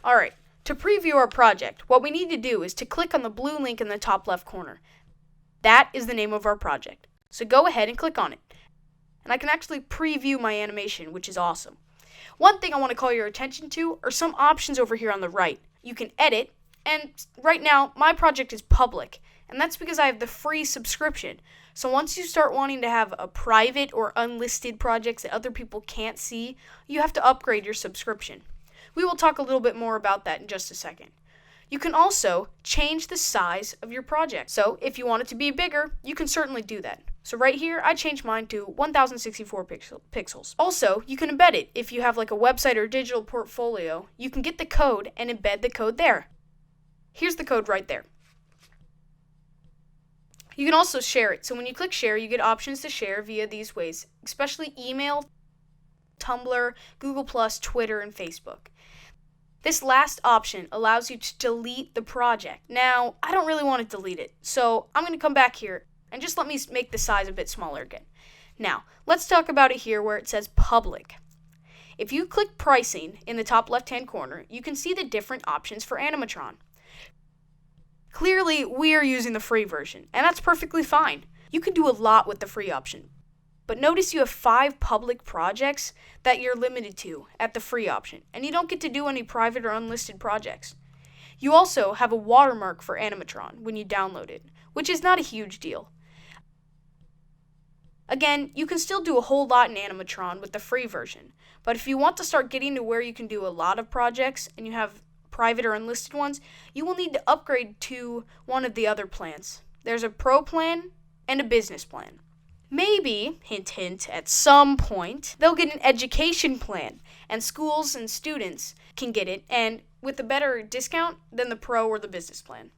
Alright, to preview our project, what we need to do is to click on the blue link in the top left corner. That is the name of our project. So go ahead and click on it. And I can actually preview my animation, which is awesome. One thing I want to call your attention to are some options over here on the right. You can edit, and right now my project is public, and that's because I have the free subscription. So once you start wanting to have a private or unlisted projects that other people can't see, you have to upgrade your subscription. We will talk a little bit more about that in just a second. You can also change the size of your project. So if you want it to be bigger, you can certainly do that. So right here, I changed mine to 1064 pixels. Also, you can embed it. If you have like a website or digital portfolio, you can get the code and embed the code there. Here's the code right there. You can also share it. So when you click share, you get options to share via these ways, especially email, Tumblr, Google+, Twitter, and Facebook. This last option allows you to delete the project. Now, I don't really want to delete it, so I'm going to come back here and just let me make the size a bit smaller again. Now, let's talk about it here where it says public. If you click pricing in the top left-hand corner, you can see the different options for Animatron. Clearly, we are using the free version, and that's perfectly fine. You can do a lot with the free option. But notice you have 5 public projects that you're limited to at the free option, and you don't get to do any private or unlisted projects. You also have a watermark for Animatron when you download it, which is not a huge deal. Again, you can still do a whole lot in Animatron with the free version, but if you want to start getting to where you can do a lot of projects and you have private or unlisted ones, you will need to upgrade to one of the other plans. There's a pro plan and a business plan. Maybe, hint hint, at some point, they'll get an education plan, and schools and students can get it, and with a better discount than the pro or the business plan.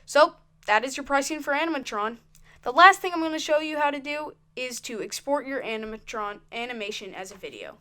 So, that is your pricing for Animatron. The last thing I'm going to show you how to do is to export your Animatron animation as a video.